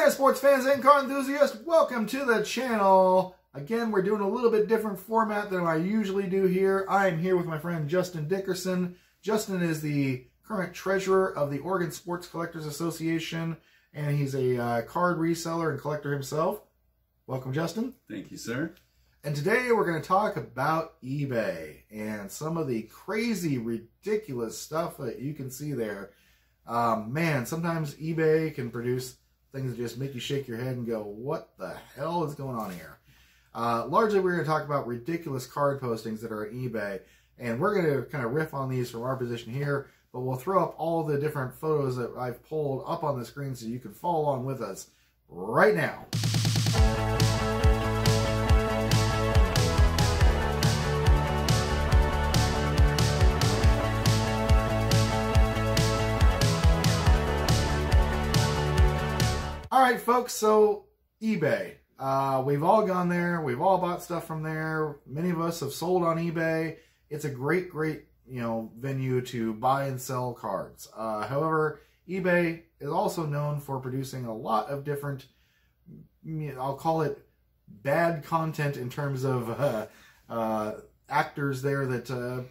there, sports fans and car enthusiasts. Welcome to the channel. Again, we're doing a little bit different format than I usually do here. I am here with my friend Justin Dickerson. Justin is the current treasurer of the Oregon Sports Collectors Association, and he's a card reseller and collector himself. Welcome, Justin. Thank you, sir. And today we're going to talk about eBay and some of the crazy, ridiculous stuff that you can see there. Man, sometimes eBay can produce things that just make you shake your head and go, what the hell is going on here? Largely, we're going to talk about ridiculous card postings that are on eBay, and we're going to kind of riff on these from our position here, but we'll throw up all the different photos that I've pulled up on the screen so you can follow along with us right now. All right, folks, so eBay. We've all gone there. We've all bought stuff from there. Many of us have sold on eBay. It's a great, venue to buy and sell cards. However, eBay is also known for producing a lot of different, I'll call it bad content in terms of actors there that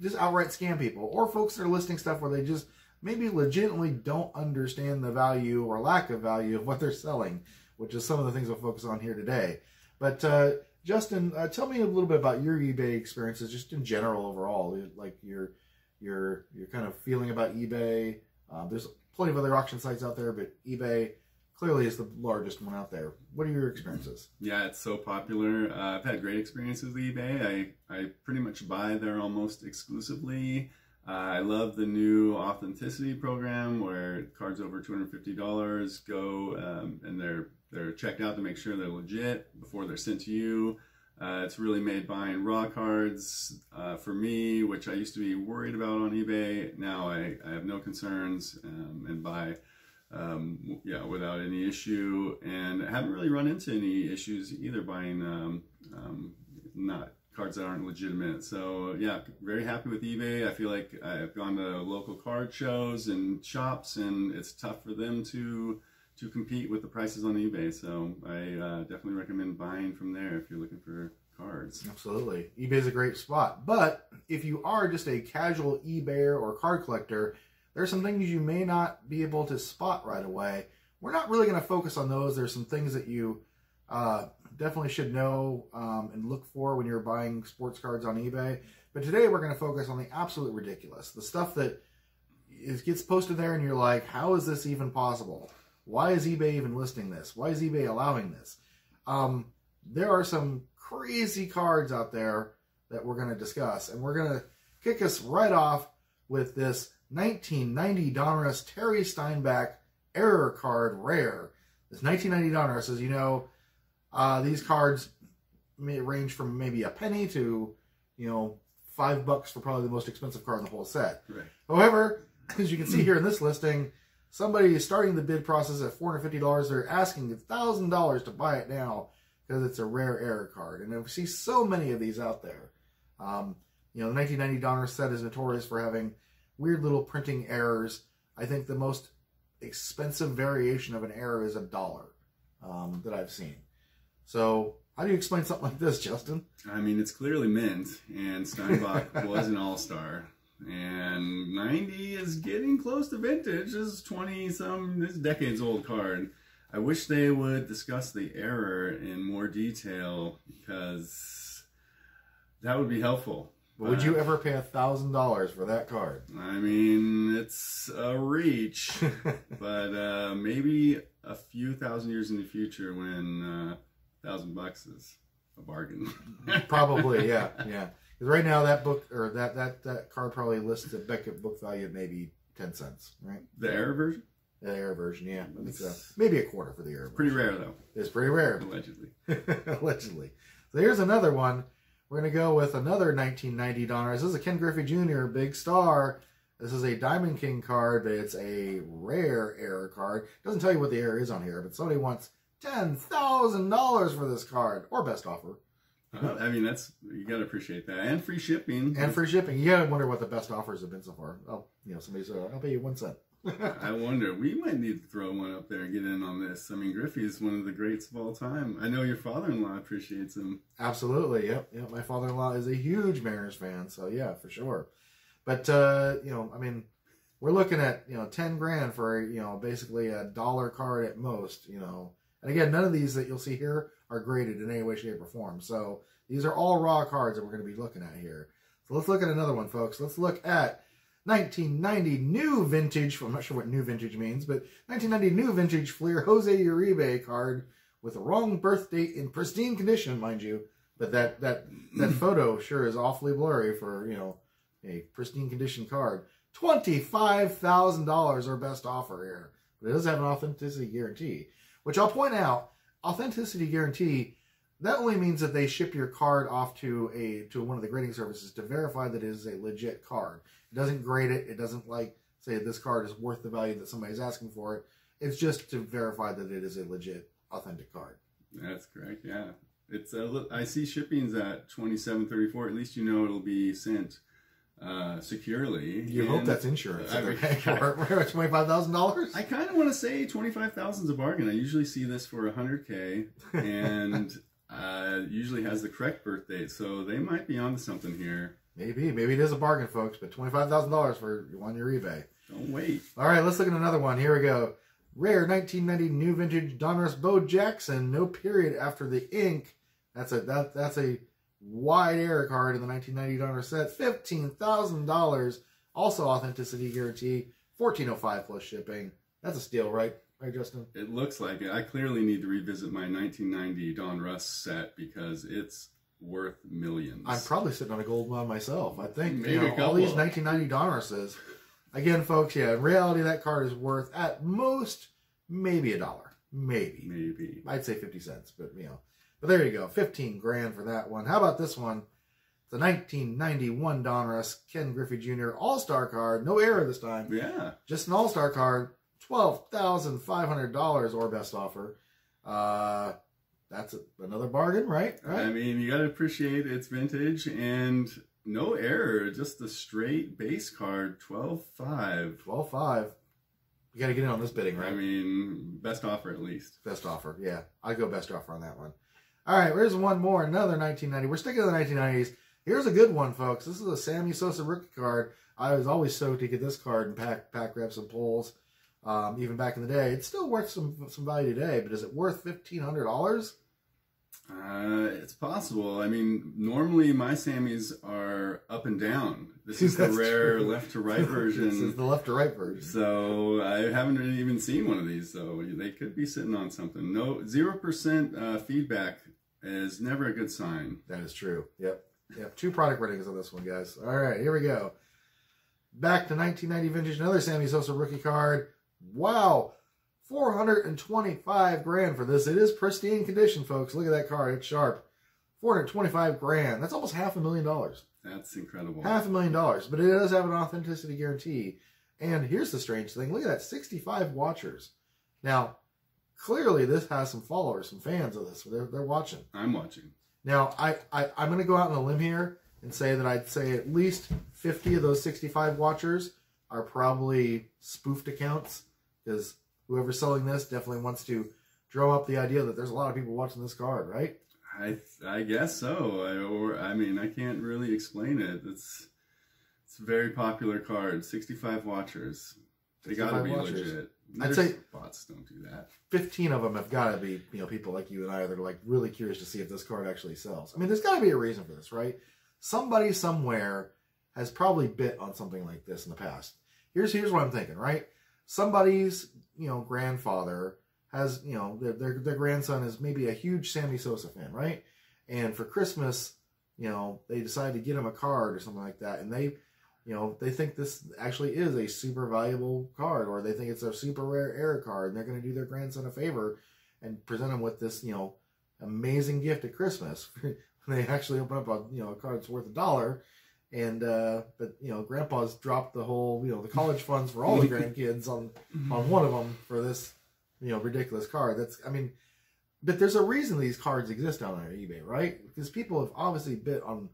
just outright scam people, or folks that are listing stuff where they just maybe legitimately don't understand the value or lack of value of what they're selling, which is some of the things we'll focus on here today. But Justin, tell me a little bit about your eBay experiences, just in general overall, like your kind of feeling about eBay. There's plenty of other auction sites out there, but eBay clearly is the largest one out there. What are your experiences? Yeah, it's so popular. I've had great experiences with eBay. I pretty much buy there almost exclusively. I love the new authenticity program where cards over $250 go and they're checked out to make sure they're legit before they're sent to you. It's really made buying raw cards for me, which I used to be worried about on eBay. Now I have no concerns and buy without any issue, and I haven't really run into any issues either buying not cards that aren't legitimate. So yeah, very happy with eBay. I feel like I've gone to local card shows and shops, and it's tough for them to compete with the prices on eBay. So I definitely recommend buying from there if you're looking for cards. Absolutely. eBay is a great spot. But if you are just a casual eBayer or card collector, there's some things you may not be able to spot right away. We're not really going to focus on those. There's some things that you definitely should know and look for when you're buying sports cards on eBay. But today we're going to focus on the absolute ridiculous. The stuff that gets posted there and you're like, how is this even possible? Why is eBay even listing this? Why is eBay allowing this? There are some crazy cards out there that we're going to discuss. And we're going to kick us right off with this 1990 Donruss Terry Steinbach Error Card Rare. This 1990 Donruss, as you know, these cards may range from maybe a penny to, $5 for probably the most expensive card in the whole set. Right. However, as you can see here in this listing, somebody is starting the bid process at $450. They're asking $1,000 to buy it now because it's a rare error card. And we see so many of these out there. The 1990 Donruss set is notorious for having weird little printing errors. I think the most expensive variation of an error is $1 that I've seen. So how do you explain something like this, Justin? I mean, it's clearly mint, and Steinbach was an all-star. And 90 is getting close to vintage. This is 20-some, this is decades old card. I wish they would discuss the error in more detail because that would be helpful. But would you ever pay $1,000 for that card? I mean, it's a reach, but maybe a few thousand years in the future when $1,000 is a bargain. Probably, yeah. Because right now that book or that card probably lists the Beckett book value of maybe 10 cents, right? The error version? The error version, yeah. I think so. Maybe a quarter for the error version. Pretty rare though. It's pretty rare. Allegedly. Allegedly. So here's another one. We're going to go with another 1990 Donruss. This is a Ken Griffey Jr. Big Star. This is a Diamond King card, but it's a rare error card. Doesn't tell you what the error is on here, but somebody wants $10,000 for this card, or best offer. I mean, you gotta appreciate that, and free shipping. And free shipping. You gotta wonder what the best offers have been so far. Oh, somebody said, "I'll pay you 1 cent." I wonder, we might need to throw one up there and get in on this. I mean, Griffey's one of the greats of all time. I know your father-in-law appreciates him. Absolutely, yep. My father-in-law is a huge Mariners fan, so yeah, for sure. But, I mean, we're looking at, 10 grand for, basically a dollar card at most, And again, none of these that you'll see here are graded in any way, shape, or form. So these are all raw cards that we're going to be looking at here. So let's look at another one, folks. Let's look at 1990 new vintage, I'm not sure what new vintage means, but 1990 new vintage Fleer Jose Uribe card with the wrong birth date in pristine condition, mind you. But that photo sure is awfully blurry for, a pristine condition card. $25,000 our best offer here. But it does have an authenticity guarantee, which I'll point out, authenticity guarantee, that only means that they ship your card off to one of the grading services to verify that it is a legit card. It doesn't grade it. It doesn't say this card is worth the value that somebody's asking for it. It's just to verify that it is a legit, authentic card. That's correct. Yeah, it's I see shipping's at $27.34. At least it'll be sent securely. You hope that's insurance. $25,000. I kind of want to say 25,000 is a bargain. I usually see this for $100K, and usually has the correct birth date, so they might be onto something here. Maybe it is a bargain, folks, but $25,000 for on your eBay. Don't wait. All right, let's look at another one. Here we go. Rare 1990 new vintage Donruss Bo Jackson. No period after the ink. That's a wide error card in the 1990 Donruss set. $15,000. Also authenticity guarantee. $14.05 plus shipping. That's a steal, right? Right, Justin? It looks like it. I clearly need to revisit my 1990 Donruss set because it's worth millions. I'm probably sitting on a gold one myself. I think maybe all these 1990 Donrusses. Again, folks, in reality, that card is worth at most maybe $1. Maybe. I'd say 50 cents, but But there you go, 15 grand for that one. How about this one? The 1991 Donruss Ken Griffey Jr. All-Star card. No error this time. Yeah. Just an All-Star card. $12,500 or best offer. That's another bargain, right? I mean, you got to appreciate it's vintage and no error. Just the straight base card, $12,500. $12,500. You got to get in on this bidding, right? I mean, best offer at least. Best offer, yeah. I'd go best offer on that one. All right, here's one more. Another 1990. We're sticking to the 1990s. Here's a good one, folks. This is a Sammy Sosa rookie card. I was always stoked to get this card and pack reps and pulls. Even back in the day, it's still worth some value today. But is it worth $1,500? It's possible. I mean, normally my Sammys are up and down. This is the rare left to right version. This is the left to right version. So I haven't really even seen one of these. So they could be sitting on something. No, 0% feedback is never a good sign. That is true. Yep. 2 product ratings on this one, guys. All right, here we go. Back to 1990 vintage. Another Sammy Sosa rookie card. Wow. $425 grand for this. It is pristine condition, folks. Look at that card. It's sharp. $425 grand. That's almost $500,000. That's incredible. $500,000. But it does have an authenticity guarantee. And here's the strange thing. Look at that. 65 watchers. Now, clearly this has some followers, some fans of this. They're watching. I'm watching. Now, I'm going to go out on a limb here and say that I'd say at least 50 of those 65 watchers are probably spoofed accounts, because whoever's selling this definitely wants to drum up the idea that there's a lot of people watching this card, right? I guess so. I mean, I can't really explain it. It's a very popular card. 65 watchers. They got to be legit. I'd say bots don't do that. 15 of them have got to be, people like you and I that are really curious to see if this card actually sells. I mean, there's got to be a reason for this, right? Somebody somewhere has probably bit on something like this in the past. Here's what I'm thinking, right? Somebody's, grandfather has, their grandson is maybe a huge Sammy Sosa fan, right? And for Christmas, they decide to get him a card or something like that, and they think this actually is a super valuable card, or they think it's a super rare error card, and they're going to do their grandson a favor and present him with this, amazing gift at Christmas. They actually open up a card that's worth $1, and but Grandpa's dropped the whole the college funds for all the grandkids on one of them for this ridiculous card. But there's a reason these cards exist on eBay, right? Because people have obviously bit on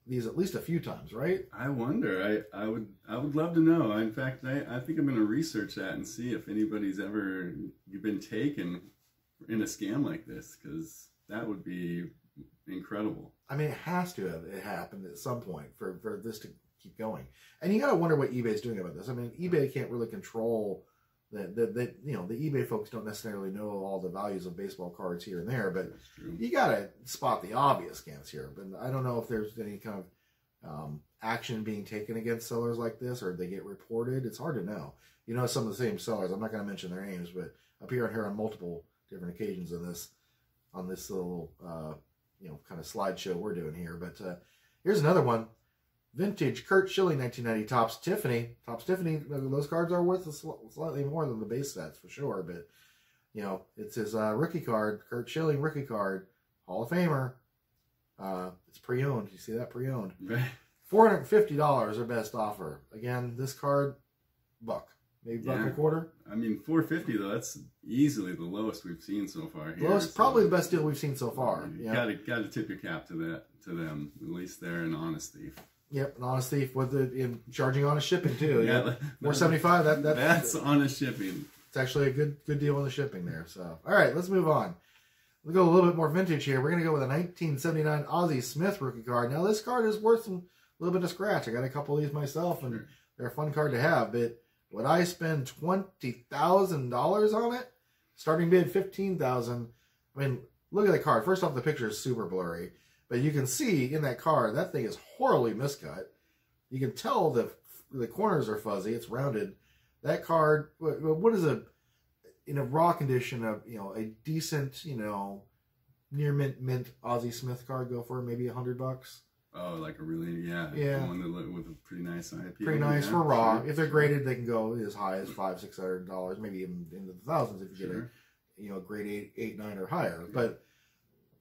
these at least a few times, right? I wonder. I would love to know. In fact, I think I'm going to research that and see if anybody's ever been taken in a scam like this, because that would be incredible. I mean, it has to have it happened at some point for this to keep going. And you got to wonder what eBay's doing about this. I mean, eBay can't really control the eBay folks don't necessarily know all the values of baseball cards here and there, but you got to spot the obvious scams here. But I don't know if there's any kind of action being taken against sellers like this, or they get reported. It's hard to know. You know, some of the same sellers, I'm not going to mention their names, but appear here on multiple different occasions on this little kind of slideshow we're doing here. But here's another one. Vintage Curt Schilling 1990 Topps Tiffany. Topps Tiffany, those cards are worth slightly more than the base sets for sure, but it's his rookie card, Curt Schilling rookie card, Hall of Famer. It's pre-owned. You see that? Pre-owned. $450, their best offer. Again, this card, buck. Maybe buck and a quarter. I mean, $450 though, that's easily the lowest we've seen so far here. Lowest, probably the best deal we've seen so far. You gotta tip your cap to them. At least they're an honest thief. Yep, an honest thief in charging honest shipping too. Yeah, $475. That's honest shipping. It's actually a good deal on the shipping there. So, all right, let's move on. We'll go a little bit more vintage here. We're gonna go with a 1979 Ozzie Smith rookie card. Now this card is worth a little bit of scratch. I got a couple of these myself, and they're a fun card to have. But would I spend $20,000 on it? Starting bid $15,000. I mean, look at the card. First off, the picture is super blurry. But you can see in that card, that thing is horribly miscut. You can tell the corners are fuzzy. It's rounded. That card, what is in a raw condition of, a decent, near mint Ozzie Smith card go for maybe $100? Oh, like a really, yeah. One with a pretty nice IP. Pretty nice for raw. If they're graded, they can go as high as $500-$600, maybe even into the thousands if you get a grade 8, 9 or higher. Yeah. But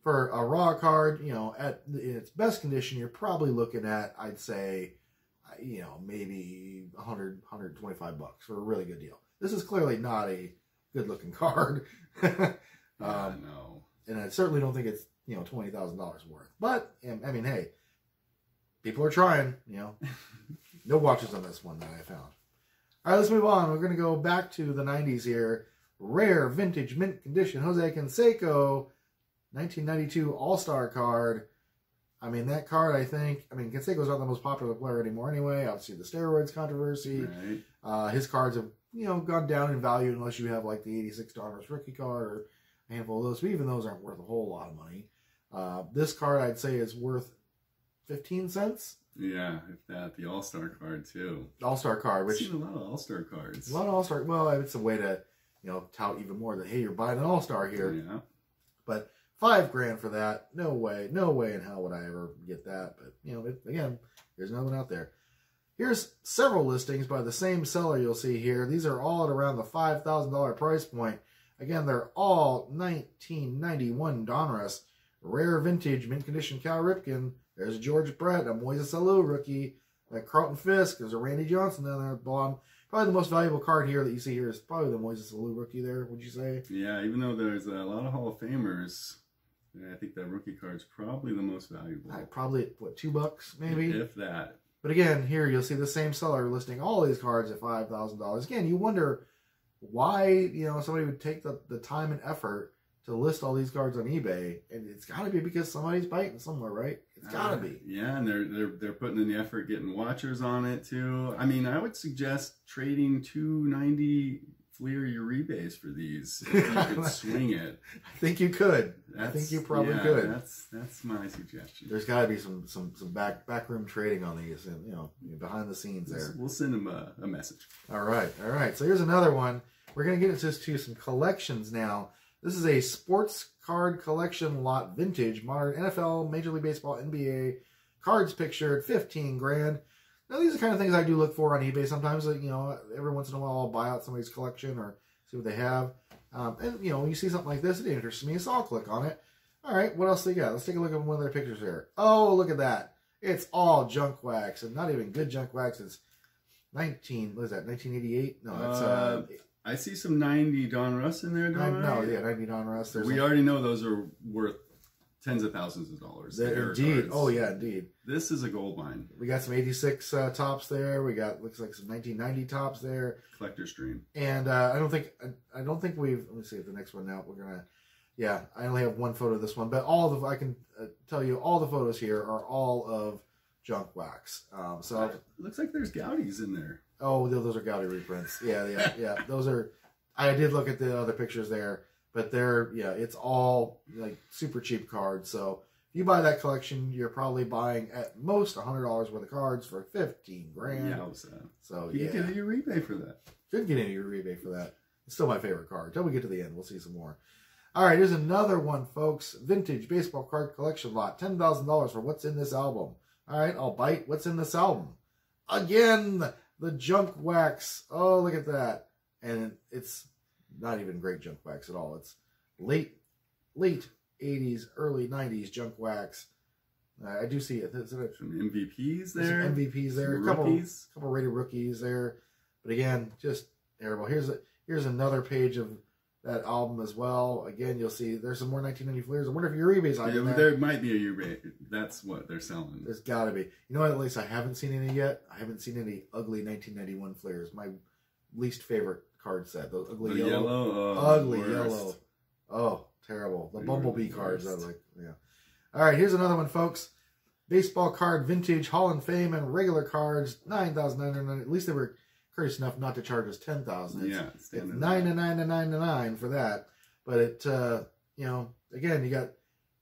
for a raw card, in its best condition, you're probably looking at, I'd say, maybe $100, $125 for a really good deal. This is clearly not a good-looking card. No. And I certainly don't think it's, $20,000 worth. But, I mean, hey, people are trying, No watches on this one that I found. All right, let's move on. We're going to go back to the 90s here. Rare vintage mint condition Jose Canseco 1992 All-Star card. I mean, that card, Canseco's not the most popular player anymore anyway. Obviously, the steroids controversy. Right. His cards have, gone down in value unless you have, like, the 86 Donruss rookie card or a handful of those. But even those aren't worth a whole lot of money. This card, I'd say, is worth 15 cents. Yeah, if that. The All-Star card, too. All-Star card. I've seen a lot of All-Star cards. A lot of All-Star. Well, it's a way to, tout even more that, hey, you're buying an All-Star here. Yeah. But $5,000 for that. No way in hell would I ever get that. But, again, there's no one out there. Here's several listings by the same seller you'll see here. These are all at around the $5,000 price point. Again, they're all 1991 Donruss. Rare vintage mint condition Cal Ripken. There's a George Brett, a Moises Alou rookie, a Carlton Fisk. There's a Randy Johnson down there at the bottom. Probably the most valuable card here that you see here is probably the Moises Alou rookie there, would you say? Yeah, even though there's a lot of Hall of Famers, I think that rookie card's probably the most valuable. Probably, $2 maybe? If that. But again, here you'll see the same seller listing all these cards at $5,000. Again, you wonder why, somebody would take the time and effort to list all these cards on eBay, and it's got to be because somebody's biting somewhere, right? It's got to be. Yeah, and they're putting in the effort getting watchers on it too. I mean, I would suggest trading $290 Fleer Uribes for these. If you could swing it. I think you could. I think you probably could. That's my suggestion. There's got to be some backroom trading on these, and behind the scenes there. We'll send them a message. All right. So here's another one. We're gonna get into some collections now. This is a sports card collection lot vintage modern NFL, Major League Baseball, NBA cards pictured, $15,000. Now these are the kind of things I do look for on eBay sometimes. Every once in a while I'll buy out somebody's collection or see what they have. And when you see something like this, it interests me, so I'll click on it. All right, what else they got? Let's take a look at one of their pictures here. Oh, look at that! It's all junk wax, and not even good junk wax. It's 1988? No, it's I see some 90 Donruss in there, don't I? No, yeah, 90 Donruss. We already know those are worth tens of thousands of dollars. Indeed. Oh yeah, indeed. This is a gold mine. We got some 86 tops there. We got looks like some 1990 tops there. Collector's dream. And I don't think we've. Let me see if the next one now. We're gonna. Yeah, I only have one photo of this one, but I can tell you all the photos here are all of junk wax. So it looks like there's Gaudis in there. Oh, those are Gaudi reprints. Yeah. Those are. I did look at the other pictures there, but it's all like super cheap cards. So if you buy that collection, you're probably buying at most $100 worth of cards for $15 grand. Yeah, so you get a Uribe for that. Should get a Uribe for that. It's still my favorite card. Till we get to the end, we'll see some more. All right, here's another one, folks. Vintage baseball card collection lot. $10,000 for what's in this album. All right, I'll bite. What's in this album? Again, the junk wax. Oh, look at that. And it's not even great junk wax at all. It's late 80s, early 90s junk wax. I do see it. Some MVPs there. Some MVPs there. A couple rated rookies there. But again, just terrible. Here's another page of that album as well. Again, you'll see there's some more 1990 flares. I wonder if Uribe's on there. There might be a Uribe. That's what they're selling. There's got to be. You know what? At least I haven't seen any yet. I haven't seen any ugly 1991 flares. My least favorite card set. Those ugly yellow. Ugly yellow. Oh, terrible. The Bumblebee cards. I was like, yeah. All right, here's another one, folks. Baseball card, vintage, Hall of Fame, and regular cards. $9,999. At least they were courteous enough not to charge us $10,000. Yeah, it's $9,999 for that. But it, again, you got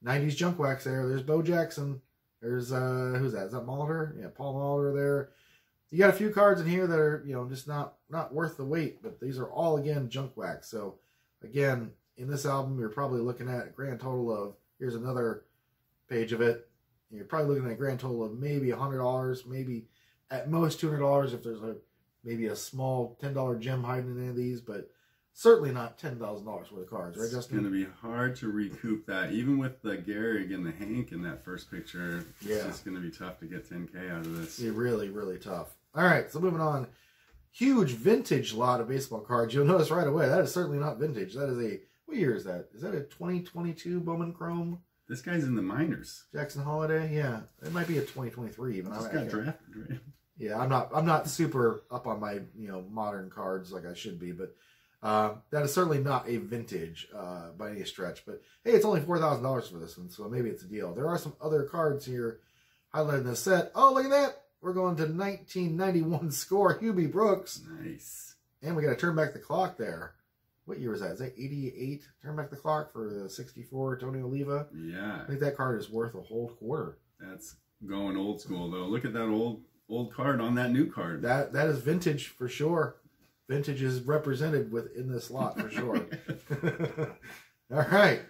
90s junk wax there. There's Bo Jackson. There's who's that? Is that Molitor? Yeah, Paul Molitor there. You got a few cards in here that are just not worth the wait. But these are all again junk wax. So again, in this album, you're probably looking at a grand total of. Here's another page of it. You're probably looking at a grand total of maybe $100, maybe at most $200 if there's maybe a small $10 gem hiding in any of these, but certainly not $10,000 worth of cards, right, Justin? It's going to be hard to recoup that. Even with the Gehrig and the Hank in that first picture, it's just going to be tough to get 10K out of this. Yeah, really, really tough. All right, so moving on. Huge vintage lot of baseball cards. You'll notice right away, that is certainly not vintage. That is what year is that? Is that a 2022 Bowman Chrome? This guy's in the minors. Jackson Holiday? Yeah. It might be a 2023 even. Just got drafted, right? Yeah, I'm not super up on my modern cards like I should be, but that is certainly not a vintage by any stretch. But hey, it's only $4,000 for this one, so maybe it's a deal. There are some other cards here highlighted in the set. Oh, look at that! We're going to 1991 score, Hubie Brooks. Nice. And we got to turn back the clock there. What year was that? Is that 88? Turn back the clock for the 64 Tony Oliva. Yeah. I think that card is worth a whole quarter. That's going old school though. Look at that old card on that new card. That is vintage for sure. Vintage is represented within this lot for sure. All right,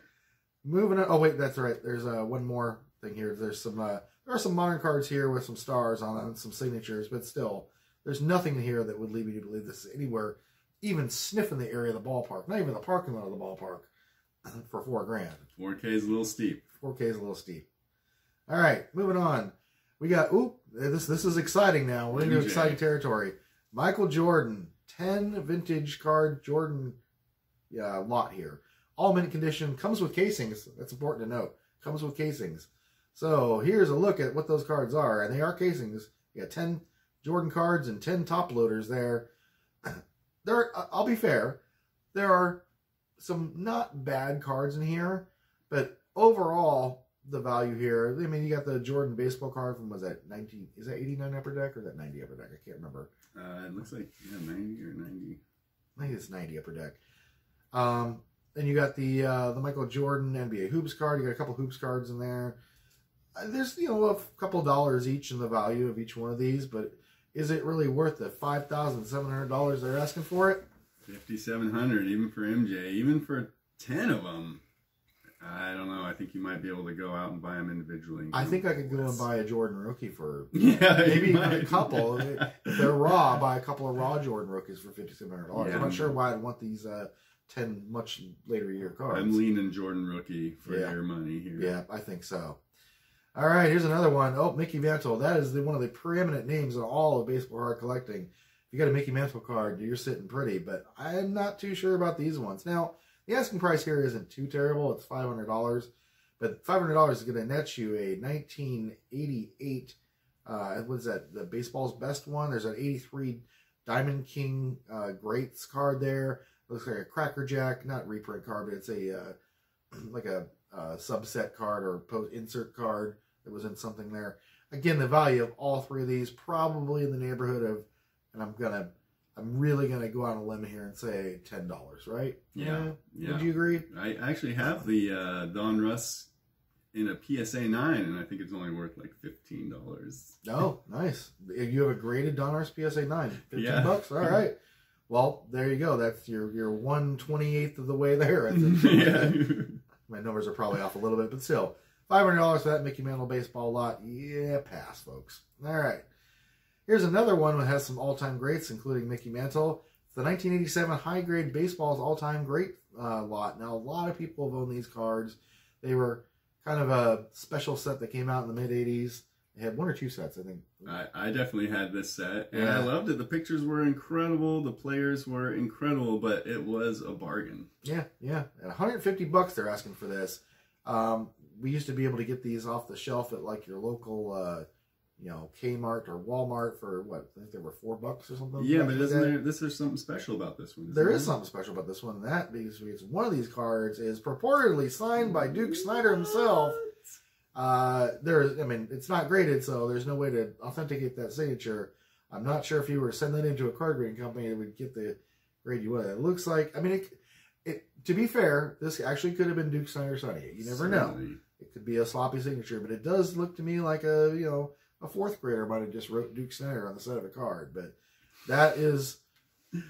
moving on. Oh wait, that's right. There's one more thing here. There's some there are some modern cards here with some stars on them and some signatures, but still, there's nothing here that would lead me to believe this is anywhere even sniffing the area of the ballpark. Not even the parking lot of the ballpark for $4 grand. 4K is a little steep. 4K is a little steep. All right, moving on. We got, this is exciting now. We're into exciting territory. Michael Jordan, 10 vintage card Jordan lot here. All mint condition, comes with casings. That's important to note. Comes with casings. So here's a look at what those cards are. And they are casings. You got 10 Jordan cards and 10 top loaders there. I'll be fair, there are some not bad cards in here, but overall, the value here, I mean, you got the Jordan baseball card from, was that 90, is that 89 upper deck or is that 90 upper deck? I can't remember. It looks like, 90 or 90. I think it's 90 upper deck. Then you got the Michael Jordan NBA Hoops card. You got a couple Hoops cards in there. There's, a couple dollars each in the value of each one of these, but is it really worth the $5,700 they're asking for it? $5,700 even for MJ, even for 10 of them. I don't know. I think you might be able to go out and buy them individually. I think I could go and buy a Jordan rookie for maybe even a couple. If they're raw, buy a couple of raw Jordan rookies for $5,700. Yeah. I'm not sure why I'd want these 10 much later year cards. I'm leaning Jordan rookie for your money here. Yeah, I think so. All right, here's another one. Oh, Mickey Mantle. That is one of the preeminent names in all of baseball card collecting. If you got a Mickey Mantle card, you're sitting pretty, but I'm not too sure about these ones. Now, the asking price here isn't too terrible. It's $500, But $500 is going to net you a 1988. What is that? The baseball's best one. There's an 83 Diamond King Greats card there. Looks like a Cracker Jack, not reprint card, but it's a like a subset card or post insert card that was in something there. Again, the value of all three of these probably in the neighborhood of, and I'm really gonna go on a limb here and say $10, right? Yeah. Would you agree? I actually have the Donruss in a PSA 9, and I think it's only worth like $15. Oh, nice. You have a graded Donruss PSA 9. $15? All right. Well, there you go. That's your 1/28th of the way there. I think. Yeah. My numbers are probably off a little bit, but still. $500 for that Mickey Mantle baseball lot. Yeah, pass, folks. All right. Here's another one that has some all-time greats, including Mickey Mantle. It's the 1987 high-grade baseball's all-time great lot. Now, a lot of people have owned these cards. They were kind of a special set that came out in the mid-'80s. They had one or two sets, I think. I definitely had this set, and I loved it. The pictures were incredible. The players were incredible, but it was a bargain. Yeah. At $150 they're asking for this. We used to be able to get these off the shelf at like your local, Kmart or Walmart for what? I think they were $4 or something. Yeah, but there's something special about this one? There is something special about this one. That because one of these cards is purportedly signed by Duke Snider himself. It's not graded, so there's no way to authenticate that signature. I'm not sure if you were to send that into a card grading company, it would get the grade you wanted. It looks like, to be fair, this actually could have been Duke Snider Sonny. You never know. It could be a sloppy signature, but it does look to me like a fourth grader might have just wrote Duke Snider on the side of a card. But that is,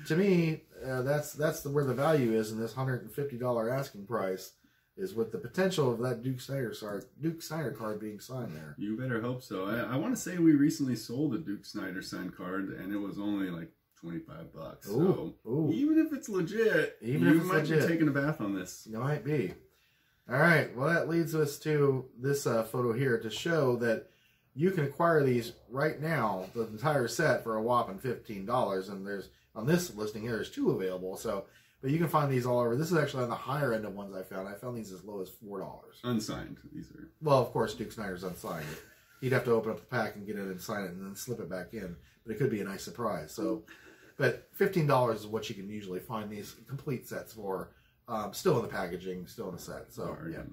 to me, that's where the value is in this $150 asking price. Is with the potential of that Duke Snider card being signed there. You better hope so. I want to say we recently sold a Duke Snider signed card, and it was only like $25. So even if it's legit, you might be taking a bath on this. You might be. All right. Well, that leads us to this photo here to show that you can acquire these right now, the entire set, for a whopping $15. And there's on this listing here, there's two available. But you can find these all over. This is actually on the higher end of ones I found. I found these as low as $4. Unsigned, these are. Well, of course, Duke Snider's unsigned. He'd have to open up the pack and get it and sign it and then slip it back in. But it could be a nice surprise. But $15 is what you can usually find these complete sets for. Still in the packaging, still in the set. So, yeah.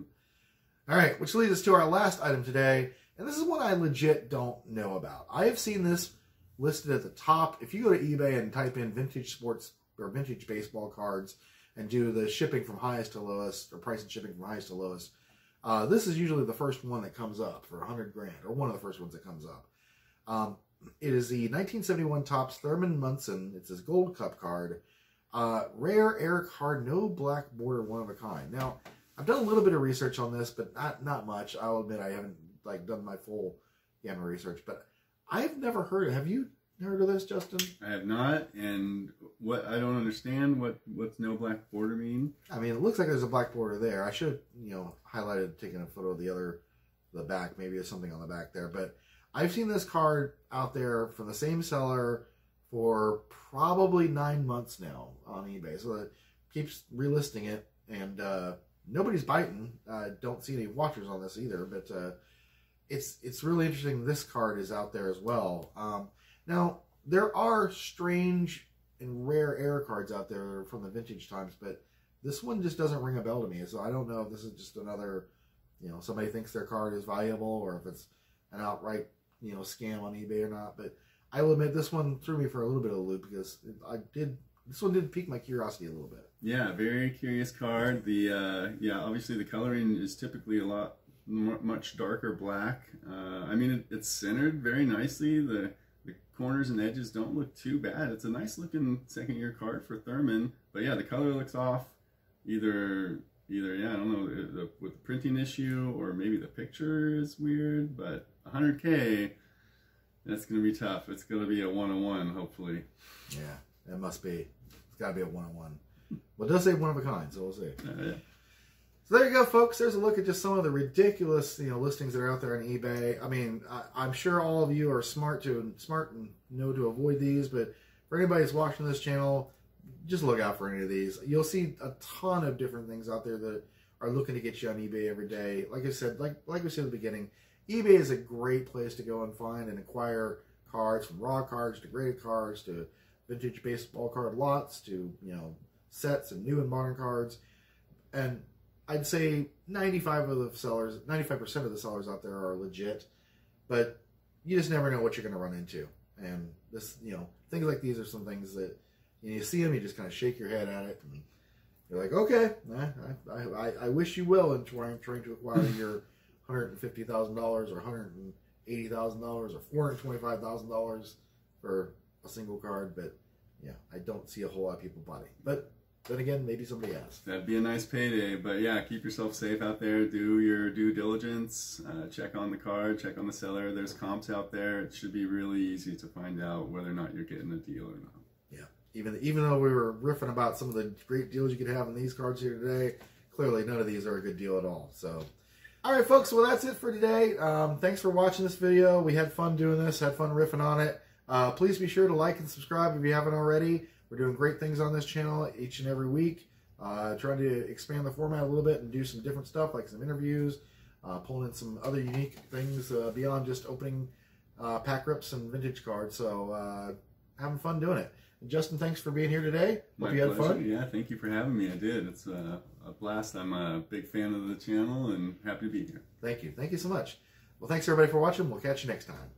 All right, which leads us to our last item today. And this is one I legit don't know about. I have seen this listed at the top. If you go to eBay and type in vintage sports or vintage baseball cards and do the shipping from highest to lowest, or price and shipping from highest to lowest, this is usually the first one that comes up for $100 grand, or one of the first ones that comes up. It is the 1971 Topps Thurman Munson. It's his Gold Cup card. Rare air card, no black border, one of a kind. Now, I've done a little bit of research on this, but not much. I'll admit I haven't done my full gamma research, but I've never heard of it. Have you heard of this, Justin? I have not, and what I don't understand what's no black border mean. It looks like there's a black border there. I should have, highlighted, taken a photo of the back. Maybe there's something on the back there, but I've seen this card out there from the same seller for probably 9 months now on eBay. So it keeps relisting it, and nobody's biting. Don't see any watchers on this either, but it's really interesting. This card is out there as well. Now, there are strange and rare air cards out there from the vintage times, but this one just doesn't ring a bell to me. So I don't know if this is just another, somebody thinks their card is valuable, or if it's an outright, scam on eBay or not. But I will admit this one threw me for a little bit of a loop because this one did pique my curiosity a little bit. Yeah, very curious card. Obviously the coloring is typically a lot much darker black. It's centered very nicely. The corners and edges don't look too bad. It's a nice looking second year card for Thurman, but yeah, the color looks off. Either I don't know, with the printing issue, or maybe the picture is weird. But 100K, that's gonna be tough. It's gonna be a 1-on-1, hopefully. Yeah, it must be. It's gotta be a 1-on-1. Well, it does say one of a kind, so we'll see. Yeah. So there you go, folks. There's a look at just some of the ridiculous, listings that are out there on eBay. I'm sure all of you are smart and know to avoid these, but for anybody that's watching this channel, just look out for any of these. You'll see a ton of different things out there that are looking to get you on eBay every day, like I said, like we said at the beginning, eBay is a great place to go and find and acquire cards, from raw cards to graded cards to vintage baseball card lots to, you know, sets and new and modern cards. And I'd say 95% of the sellers out there are legit, but you just never know what you're going to run into. And this, you know, things like these are some things that, you know, you see them, you just kind of shake your head at it, and you're like, okay, I wish you will in trying to acquire your $150,000 or $180,000 or $425,000 for a single card, but yeah, I don't see a whole lot of people buying. But then again, maybe somebody has. That'd be a nice payday, but yeah, keep yourself safe out there. Do your due diligence. Check on the card, check on the seller. There's comps out there. It should be really easy to find out whether or not you're getting a deal or not. Yeah, even though we were riffing about some of the great deals you could have on these cards here today, clearly none of these are a good deal at all. So, all right, folks. Well, that's it for today. Thanks for watching this video. We had fun doing this. Had fun riffing on it. Please be sure to like and subscribe if you haven't already. We're doing great things on this channel each and every week. Trying to expand the format a little bit and do some different stuff, like some interviews, pulling in some other unique things beyond just opening pack rips and vintage cards. So having fun doing it. And Justin, thanks for being here today. Hope you had fun. Yeah, thank you for having me. I did. It's a blast. I'm a big fan of the channel and happy to be here. Thank you. Thank you so much. Well, thanks everybody for watching. We'll catch you next time.